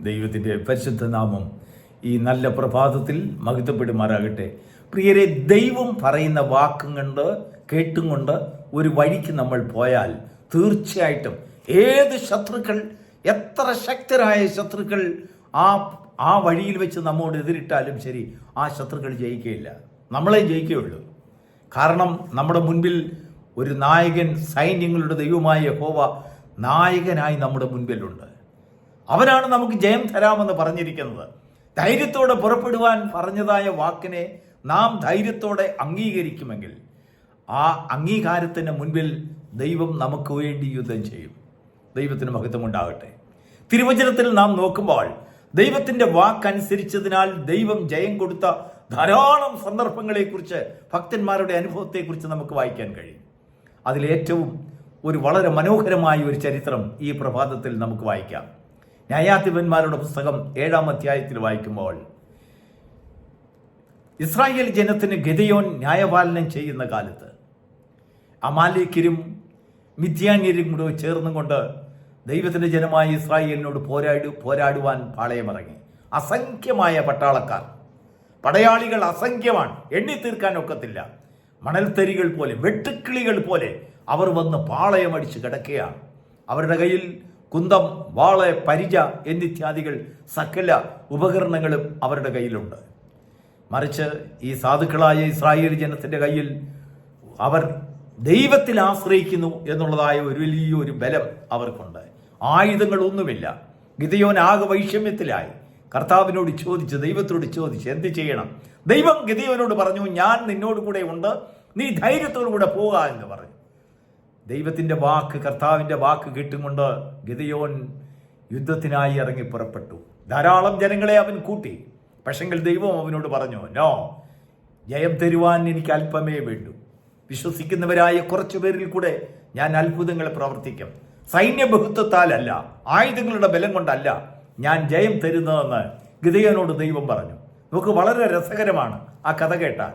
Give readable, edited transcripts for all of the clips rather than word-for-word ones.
ദൈവത്തിൻ്റെ പരിശുദ്ധ നാമം ഈ നല്ല പ്രഭാതത്തിൽ മഹത്വപ്പെടുമാറാകട്ടെ. പ്രിയരെ, ദൈവം പറയുന്ന വാക്കും കൊണ്ട് കേട്ടും കൊണ്ട് ഒരു വഴിക്ക് നമ്മൾ പോയാൽ തീർച്ചയായിട്ടും ഏത് ശത്രുക്കൾ, എത്ര ശക്തരായ ശത്രുക്കൾ ആ വഴിയിൽ വെച്ച് നമ്മോട് എതിരിട്ടാലും ശരി, ആ ശത്രുക്കൾ ജയിക്കുകയില്ല, നമ്മളെ ജയിക്കുകയുള്ളൂ. കാരണം നമ്മുടെ മുൻപിൽ ഒരു നായകൻ, സൈന്യങ്ങളുടെ ദൈവമായ യഹോവ നായകനായി നമ്മുടെ മുൻപിലുണ്ട്. അവനാണ് നമുക്ക് ജയം തരാമെന്ന് പറഞ്ഞിരിക്കുന്നത്. ധൈര്യത്തോടെ പുറപ്പെടുവാൻ പറഞ്ഞതായ വാക്കിനെ നാം ധൈര്യത്തോടെ അംഗീകരിക്കുമെങ്കിൽ ആ അംഗീകാരത്തിന് മുൻപിൽ ദൈവം നമുക്ക് വേണ്ടി യുദ്ധം ചെയ്യും. ദൈവത്തിന് മഹത്വമുണ്ടാകട്ടെ. തിരുവചനത്തിൽ നാം നോക്കുമ്പോൾ ദൈവത്തിൻ്റെ വാക്കനുസരിച്ചതിനാൽ ദൈവം ജയം കൊടുത്ത ധാരാളം സന്ദർഭങ്ങളെക്കുറിച്ച്, ഭക്തന്മാരുടെ അനുഭവത്തെക്കുറിച്ച് നമുക്ക് വായിക്കാൻ കഴിയും. അതിലേറ്റവും വളരെ മനോഹരമായ ഒരു ചരിത്രം ഈ പ്രഭാതത്തിൽ നമുക്ക് വായിക്കാം. ന്യായാധിപന്മാരുടെ പുസ്തകം 7-ാം അധ്യായത്തിൽ വായിക്കുമ്പോൾ ഇസ്രായേൽ ജനത്തിന് ഗിദെയോൻ ന്യായപാലനം ചെയ്യുന്ന കാലത്ത് അമാലേക്യരും മിദ്യാന്യരും കൂടെ ചേർന്നുകൊണ്ട് ദൈവത്തിൻ്റെ ജനമായ ഇസ്രായേലിനോട് പോരാടുവാൻ പാളയമിറങ്ങി. അസംഖ്യമായ പട്ടാളക്കാർ, പടയാളികൾ അസംഖ്യമാണ്, എണ്ണി തീർക്കാൻ ഒക്കത്തില്ല. മണൽത്തരികൾ പോലെ, വെട്ടുക്കിളികൾ പോലെ അവർ വന്ന് പാളയമടിച്ച് കിടക്കുകയാണ്. അവരുടെ കയ്യിൽ കുന്തം, വാള്, പരിച എന്നിത്യാദികൾ സകല ഉപകരണങ്ങളും അവരുടെ കയ്യിലുണ്ട്. മറിച്ച് ഈ സാധുക്കളായ ഇസ്രായേൽ ജനത്തിൻ്റെ കയ്യിൽ അവർ ദൈവത്തിൽ ആശ്രയിക്കുന്നു എന്നുള്ളതായ ഒരു വലിയൊരു ബലം അവർക്കുണ്ട്. ആയുധങ്ങളൊന്നുമില്ല. ഗിദെയോൻ ആകെ വൈഷമ്യത്തിലായി. കർത്താവിനോട് ചോദിച്ച്, ദൈവത്തോട് ചോദിച്ച് എന്ത് ചെയ്യണം. ദൈവം ഗിദെയോനോട് പറഞ്ഞു, ഞാൻ നിന്നോട് കൂടെ ഉണ്ട്, നീ ധൈര്യത്തോടു കൂടെ പോവുക എന്ന് പറഞ്ഞു. ദൈവത്തിൻ്റെ വാക്ക്, കർത്താവിൻ്റെ വാക്ക് കേട്ടുകൊണ്ട് ഗിദെയോൻ യുദ്ധത്തിനായി ഇറങ്ങി പുറപ്പെട്ടു. ധാരാളം ജനങ്ങളെ അവൻ കൂട്ടി. പക്ഷെങ്കിൽ ദൈവം അവനോട് പറഞ്ഞു, നോ, ജയം തരുവാൻ എനിക്ക് അല്പമേ വേണ്ടൂ. വിശ്വസിക്കുന്നവരായ കുറച്ചു പേരിൽ കൂടെ ഞാൻ അത്ഭുതങ്ങൾ പ്രവർത്തിക്കും. സൈന്യബഹുത്വത്താലല്ല, ആയുധങ്ങളുടെ ബലം കൊണ്ടല്ല ഞാൻ ജയം തരുന്നതെന്ന് ഗിദെയോനോട് ദൈവം പറഞ്ഞു. നമുക്ക് വളരെ രസകരമാണ് ആ കഥ കേട്ടാൽ.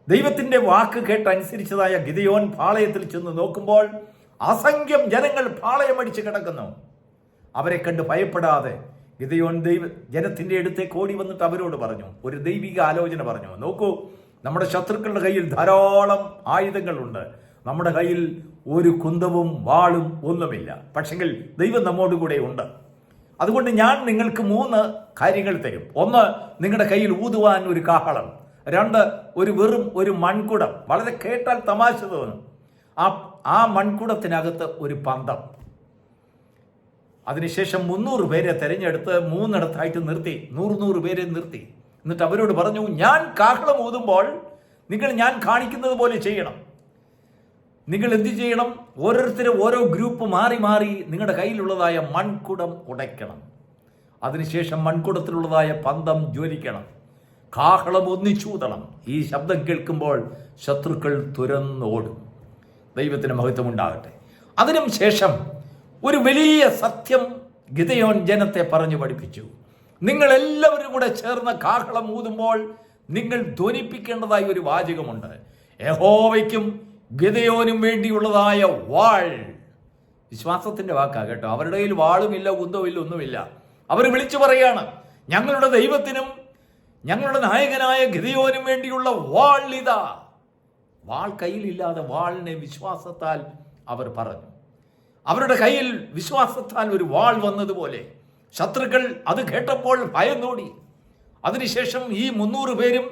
ദൈവത്തിൻ്റെ വാക്ക് കേട്ടനുസരിച്ചതായ ഗിദെയോൻ പാളയത്തിൽ ചെന്ന് നോക്കുമ്പോൾ അസംഖ്യം ജനങ്ങൾ പാളയമടിച്ച് കിടക്കുന്നു. അവരെ കണ്ട് ഭയപ്പെടാതെ ഗിദെയോൻ ജനത്തിൻ്റെ അടുത്തേക്ക് ഓടി വന്നിട്ട് അവരോട് പറഞ്ഞു, ഒരു ദൈവിക ആലോചന പറഞ്ഞു. നോക്കൂ, നമ്മുടെ ശത്രുക്കളുടെ കയ്യിൽ ധാരാളം ആയുധങ്ങളുണ്ട്, നമ്മുടെ കയ്യിൽ ഒരു കുന്തവും വാളും ഒന്നുമില്ല. പക്ഷെങ്കിൽ ദൈവം നമ്മോട് കൂടെ ഉണ്ട്. അതുകൊണ്ട് ഞാൻ നിങ്ങൾക്ക് 3 കാര്യങ്ങൾ തരും. 1, നിങ്ങളുടെ കയ്യിൽ ഊതുവാൻ ഒരു കാഹളം. 2, ഒരു മൺകുടം. വളരെ കേട്ടാൽ തമാശ തോന്നും. ആ മൺകുടത്തിനകത്ത് ഒരു പന്തം. അതിനുശേഷം 300 പേരെ തെരഞ്ഞെടുത്ത് 3 നിർത്തി, 100 പേരെ നിർത്തി. എന്നിട്ട് അവരോട് പറഞ്ഞു, ഞാൻ കാഹളം ഊതുമ്പോൾ നിങ്ങൾ ഞാൻ കാണിക്കുന്നത് പോലെ ചെയ്യണം. നിങ്ങൾ എന്ത് ചെയ്യണം? ഓരോരുത്തരും ഓരോ ഗ്രൂപ്പ് മാറി മാറി നിങ്ങളുടെ കയ്യിലുള്ളതായ മൺകുടം ഉടയ്ക്കണം. അതിനുശേഷം മൺകുടത്തിലുള്ളതായ പന്തം ജ്വലിക്കണം. കാഹളം ഒന്നിച്ചൂതണം. ഈ ശബ്ദം കേൾക്കുമ്പോൾ ശത്രുക്കൾ തുരന്നോടും. ദൈവത്തിന് മഹത്വമുണ്ടാകട്ടെ. അതിനും ശേഷം ഒരു വലിയ സത്യം ഗിദെയോൻ ജനത്തെ പറഞ്ഞു പഠിപ്പിച്ചു. നിങ്ങൾ എല്ലാവരും കൂടെ ചേർന്ന് കാഹളം ഊതുമ്പോൾ നിങ്ങൾ ധ്വനിപ്പിക്കേണ്ടതായ ഒരു വാചകമുണ്ട്. യഹോവയ്ക്കും ഗിദെയോനും വേണ്ടിയുള്ളതായ വാൾ. വിശ്വാസത്തിന്റെ വാക്കാ കേട്ടോ. അവരുടെ കയ്യിൽ വാളുമില്ല, കുന്തവുമില്ല, ഒന്നുമില്ല. അവർ വിളിച്ചു പറയാണ്, ഞങ്ങളുടെ ദൈവത്തിനും ഞങ്ങളുടെ നായകനായ ഗിദെയോനും വേണ്ടിയുള്ള വാൾ ഇതാ. വാൾ കയ്യിലില്ലാതെ വാളിനെ വിശ്വാസത്താൽ അവർ പറഞ്ഞു. അവരുടെ കയ്യിൽ വിശ്വാസത്താൽ ഒരു വാൾ വന്നതുപോലെ ശത്രുക്കൾ അത് കേട്ടപ്പോൾ ഭയന്നോടി. അതിനുശേഷം ഈ 300 പേരും,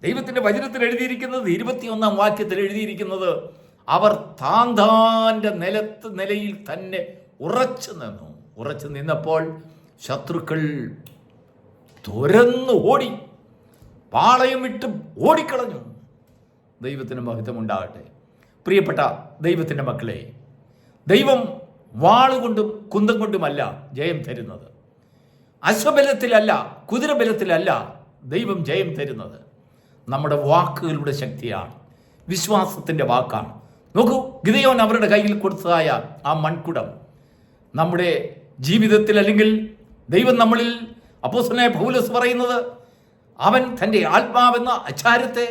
ദൈവത്തിന്റെ വചനത്തിൽ എഴുതിയിരിക്കുന്നത് 21-ാം വാക്യത്തിൽ എഴുതിയിരിക്കുന്നത്, അവർ താന്താന്റെ നിലയിൽ തന്നെ ഉറച്ചു നിന്നു. ഉറച്ചു നിന്നപ്പോൾ ശത്രുക്കൾ തുരന്നു ഓടി, പാളയം വിട്ട് ഓടിക്കളഞ്ഞു. ദൈവത്തിന് മഹത്വമുണ്ടാകട്ടെ. പ്രിയപ്പെട്ട ദൈവത്തിൻ്റെ മക്കളെ, ദൈവം വാളുകൊണ്ടും കുന്തം കൊണ്ടുമല്ല ജയം തരുന്നത്. അശ്വബലത്തിലല്ല, കുതിരബലത്തിലല്ല ദൈവം ജയം തരുന്നത്. നമ്മുടെ വാക്കുകളുടെ ശക്തിയാണ്, വിശ്വാസത്തിൻ്റെ വാക്കാണ്. നോക്കൂ, ഗിദെയോൻ അവരുടെ കയ്യിൽ കൊടുത്തതായ ആ മൺകുടം നമ്മുടെ ജീവിതത്തിൽ, അല്ലെങ്കിൽ ദൈവം നമ്മളിൽ, അപ്പോസ്തലനായ പൗലോസ് പറയുന്നത്, അവൻ തൻ്റെ ആത്മാവെന്ന അച്ചാരത്തെ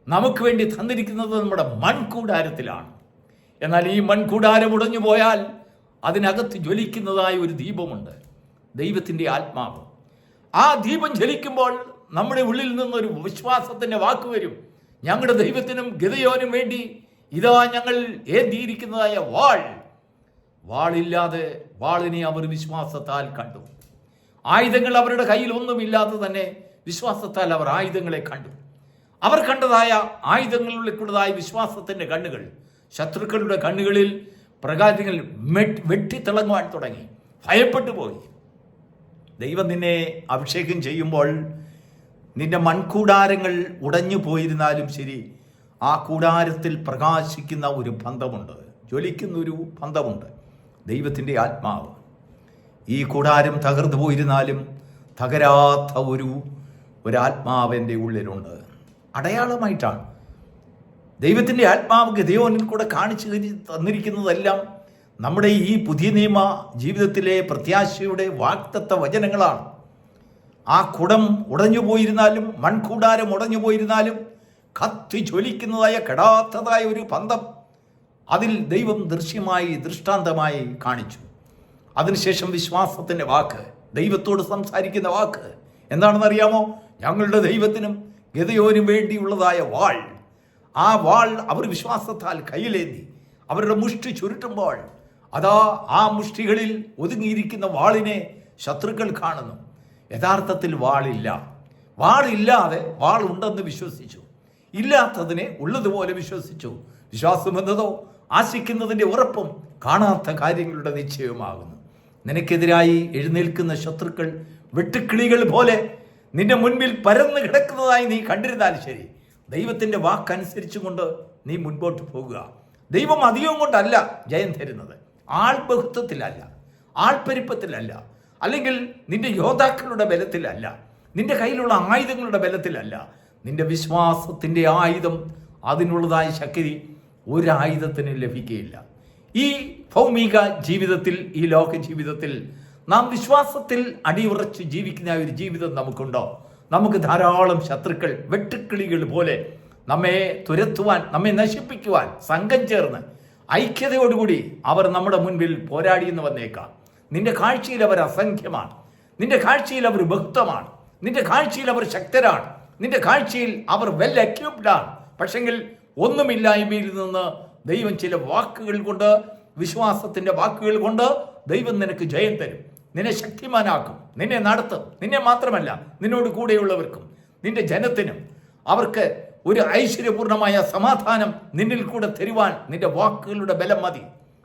നമുക്ക് വേണ്ടി തന്നിരിക്കുന്നത് നമ്മുടെ മൺകൂടാരത്തിലാണ്. എന്നാൽ ഈ മൺകൂടാരം ഉടഞ്ഞു പോയാൽ അതിനകത്ത് ജ്വലിക്കുന്നതായ ഒരു ദീപമുണ്ട്. ദൈവത്തിൻ്റെ ആത്മാവ്. ആ ദീപം ജ്വലിക്കുമ്പോൾ നമ്മുടെ ഉള്ളിൽ നിന്നൊരു വിശ്വാസത്തിൻ്റെ വാക്ക് വരും. ഞങ്ങളുടെ ദൈവത്തിനും ഗിദെയോനും വേണ്ടി ഇതാ ഞങ്ങൾ ഏന്തിയിരിക്കുന്നതായ വാളില്ലാതെ വാളിനെ അവർ വിശ്വാസത്താൽ കണ്ടു. ആയുധങ്ങൾ അവരുടെ കയ്യിൽ ഒന്നുമില്ലാതെ തന്നെ വിശ്വാസത്താൽ അവർ ആയുധങ്ങളെ കണ്ടു. അവർ കണ്ടതായ ആയുധങ്ങളിലേക്കുള്ളതായ വിശ്വാസത്തിൻ്റെ കണ്ണുകൾ ശത്രുക്കളുടെ കണ്ണുകളിൽ പ്രകാശങ്ങൾ വെട്ടിത്തിളങ്ങുവാൻ തുടങ്ങി. ഭയപ്പെട്ടു പോയി. ദൈവം നിന്നെ അഭിഷേകം ചെയ്യുമ്പോൾ നിന്റെ മൺകൂടാരങ്ങൾ ഉടഞ്ഞു പോയിരുന്നാലും ശരി, ആ കൂടാരത്തിൽ പ്രകാശിക്കുന്ന ഒരു ബന്ധമുണ്ട്, ജ്വലിക്കുന്നൊരു ബന്ധമുണ്ട്, ദൈവത്തിൻ്റെ ആത്മാവ്. ഈ കൂടാരം തകർന്നു പോയിരുന്നാലും തകരാത്ത ഒരാത്മാവ് എൻ്റെ ഉള്ളിലുണ്ട്. അടയാളമായിട്ടാണ് ദൈവത്തിൻ്റെ ആത്മാവ് ഗിദെയോനിൽ കൂടെ കാണിച്ചു തന്നിരിക്കുന്നതെല്ലാം നമ്മുടെ ഈ പുതിയ നിയമ ജീവിതത്തിലെ പ്രത്യാശയുടെ വാഗ്ദത്ത വചനങ്ങളാണ്. ആ കുടം ഉടഞ്ഞു പോയിരുന്നാലും മൺകൂടാരം ഉടഞ്ഞു പോയിരുന്നാലും കത്തി ജ്വലിക്കുന്നതായ കെടാത്തതായ ഒരു ബന്ധം അതിൽ ദൈവം ദൃഷ്ടാന്തമായി കാണിച്ചു. അതിനുശേഷം വിശ്വാസത്തിൻ്റെ വാക്ക്, ദൈവത്തോട് സംസാരിക്കുന്ന വാക്ക് എന്താണെന്നറിയാമോ? ഞങ്ങളുടെ ദൈവത്തിനും ഗിദെയോനും വേണ്ടിയുള്ളതായ വാൾ. ആ വാൾ അവർ വിശ്വാസത്താൽ കയ്യിലേന്തി അവരുടെ മുഷ്ടി ചുരുട്ടുമ്പോൾ അതാ ആ മുഷ്ടികളിൽ ഒതുങ്ങിയിരിക്കുന്ന വാളിനെ ശത്രുക്കൾ കാണുന്നു. യഥാർത്ഥത്തിൽ വാളില്ലാതെ വാളുണ്ടെന്ന് വിശ്വസിച്ചു, ഇല്ലാത്തതിനെ ഉള്ളതുപോലെ വിശ്വസിച്ചു. വിശ്വാസം എന്നതോ ആശിക്കുന്നതിൻ്റെ ഉറപ്പും കാണാത്ത കാര്യങ്ങളുടെ നിശ്ചയവുമാകുന്നു. നിനക്കെതിരായി എഴുന്നേൽക്കുന്ന ശത്രുക്കൾ വെട്ടുക്കിളികൾ പോലെ നിന്റെ മുൻപിൽ പരന്നു കിടക്കുന്നതായി നീ കണ്ടിരുന്നാൽ ശരി, ദൈവത്തിൻ്റെ വാക്കനുസരിച്ചുകൊണ്ട് നീ മുൻപോട്ട് പോകുക. ദൈവം അധികം കൊണ്ടല്ല ജയം തരുന്നത്, ആൾബഹുത്വത്തിലല്ല, ആൾപ്പെരുപ്പത്തിലല്ല, അല്ലെങ്കിൽ നിന്റെ യോദ്ധാക്കളുടെ ബലത്തിലല്ല, നിന്റെ കയ്യിലുള്ള ആയുധങ്ങളുടെ ബലത്തിലല്ല. നിന്റെ വിശ്വാസത്തിൻ്റെ ആയുധം, അതിനുള്ളതായ ശക്തി ഒരായുധത്തിന് ലഭിക്കുകയില്ല. ഈ ഭൗമിക ജീവിതത്തിൽ, ഈ ലോക ജീവിതത്തിൽ നാം വിശ്വാസത്തിൽ അടിയുറച്ച് ജീവിക്കുന്ന ഒരു ജീവിതം നമുക്കുണ്ടോ? നമുക്ക് ധാരാളം ശത്രുക്കൾ വെട്ടുക്കിളികൾ പോലെ നമ്മെ തുരത്തുവാൻ, നമ്മെ നശിപ്പിക്കുവാൻ സംഘം ചേർന്ന് ഐക്യതയോടുകൂടി അവർ നമ്മുടെ മുൻപിൽ പോരാടിയെന്ന് വന്നേക്കാം. നിന്റെ കാഴ്ചയിൽ അവർ അസംഖ്യമാണ്, നിന്റെ കാഴ്ചയിൽ അവർ ബഹുത്വമാണ്, നിന്റെ കാഴ്ചയിൽ അവർ ശക്തരാണ്, നിന്റെ കാഴ്ചയിൽ അവർ വെൽ എക്യുപ്ഡാണ്. പക്ഷെങ്കിൽ ഒന്നുമില്ലായ്മയിൽ നിന്ന് ദൈവം ചില വാക്കുകൾ കൊണ്ട്, വിശ്വാസത്തിൻ്റെ വാക്കുകൾ കൊണ്ട് ദൈവം നിനക്ക് ജയം തരും, നിന്നെ ശക്തിമാനാക്കും, നിന്നെ നടത്തും. നിന്നെ മാത്രമല്ല, നിന്നോട് കൂടെയുള്ളവർക്കും നിന്റെ ജനത്തിനും അവർക്ക് ഒരു ഐശ്വര്യപൂർണമായ സമാധാനം നിന്നിൽ കൂടെ തരുവാൻ നിന്റെ വാക്കുകളുടെ ബലം മതി.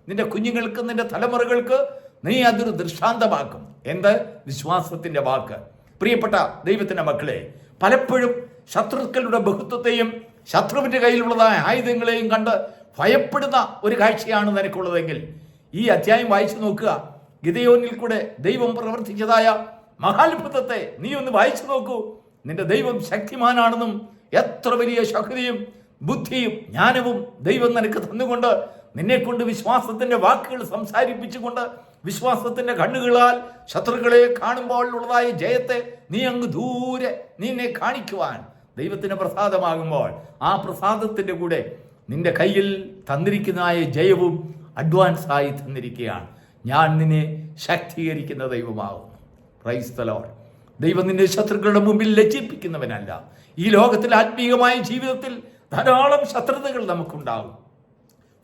നിന്റെ കുഞ്ഞുങ്ങൾക്ക്, നിന്റെ തലമുറകൾക്ക് നീ അതൊരു ദൃഷ്ടാന്തമാക്കും. എന്ത്? വിശ്വാസത്തിൻ്റെ വാക്ക്. പ്രിയപ്പെട്ട ദൈവത്തിൻ്റെ മക്കളെ, പലപ്പോഴും ശത്രുക്കളുടെ ബഹുത്വത്തെയും ശത്രുവിൻ്റെ കയ്യിലുള്ളതായ ആയുധങ്ങളെയും കണ്ട് ഭയപ്പെടുന്ന ഒരു കാഴ്ചയാണ് നിനക്കുള്ളതെങ്കിൽ ഈ അധ്യായം വായിച്ചു നോക്കുക. ഗിദെയോനിൽ കൂടെ ദൈവം പ്രവർത്തിച്ചതായ മഹാത്ഭുതത്തെ നീ ഒന്ന് വായിച്ചു നോക്കൂ. നിന്റെ ദൈവം ശക്തിമാനാണെന്നും എത്ര വലിയ ശക്തിയും ബുദ്ധിയും ജ്ഞാനവും ദൈവം നിനക്ക് തന്നുകൊണ്ട് നിന്നെക്കൊണ്ട് വിശ്വാസത്തിന്റെ വാക്കുകൾ സംസാരിപ്പിച്ചുകൊണ്ട് വിശ്വാസത്തിന്റെ കണ്ണുകളാൽ ശത്രുക്കളെ കാണുമ്പോൾ ഉള്ളതായ ജയത്തെ നീ അങ്ങ് ദൂരെ നിന്നെ കാണിക്കുവാൻ ദൈവത്തിന് പ്രസാദമാകുമ്പോൾ ആ പ്രസാദത്തിന്റെ കൂടെ നിന്റെ കയ്യിൽ തന്നിരിക്കുന്നതായ ജയവും അഡ്വാൻസായി തന്നിരിക്കുകയാണ്. ഞാൻ നിന്നെ ശക്തീകരിക്കുന്ന ദൈവമാകുന്നു. Praise the lord. ദൈവം നിന്റെ ശത്രുക്കളുടെ മുമ്പിൽ ലജ്ജിപ്പിക്കുന്നവനല്ല. ഈ ലോകത്തിൽ ആത്മീയമായ ജീവിതത്തിൽ ധാരാളം ശത്രുതകൾ നമുക്കുണ്ടാകും.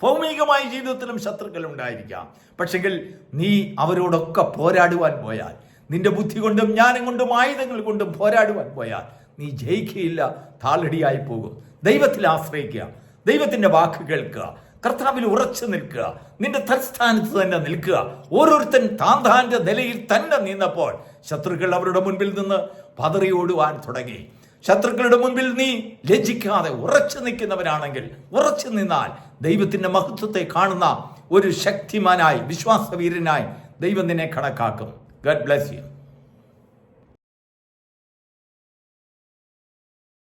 ഭൗമികമായ ജീവിതത്തിലും ശത്രുക്കൾ ഉണ്ടായിരിക്കാം. പക്ഷെങ്കിൽ നീ അവരോടൊക്കെ പോരാടുവാൻ പോയാൽ, നിന്റെ ബുദ്ധി കൊണ്ടും ജ്ഞാനം കൊണ്ടും ആയുധങ്ങൾ കൊണ്ടും പോരാടുവാൻ പോയാൽ നീ ജയിക്കുകയില്ല, താളടിയായി പോകും. ദൈവത്തിൽ ആശ്രയിക്കുക, ദൈവത്തിൻ്റെ വാക്ക് കേൾക്കുക, കർത്താവിൽ ഉറച്ചു നിൽക്കുക, നിന്റെ തൽസ്ഥാനത്ത് തന്നെ നിൽക്കുക. ഓരോരുത്തൻ താന്താന്റെ നിലയിൽ തന്നെ നിന്നപ്പോൾ ശത്രുക്കൾ അവരുടെ മുൻപിൽ നിന്ന് പതറിയോടുവാൻ തുടങ്ങി. ശത്രുക്കളുടെ മുൻപിൽ നീ ലജ്ജിക്കാതെ ഉറച്ചു നിൽക്കുന്നവനാണെങ്കിൽ, ഉറച്ചു നിന്നാൽ ദൈവത്തിന്റെ മഹത്വത്തെ കാണുന്ന ഒരു ശക്തിമാനായി, വിശ്വാസവീരനായി ദൈവം നിന്നെ കണക്കാക്കും. God bless you.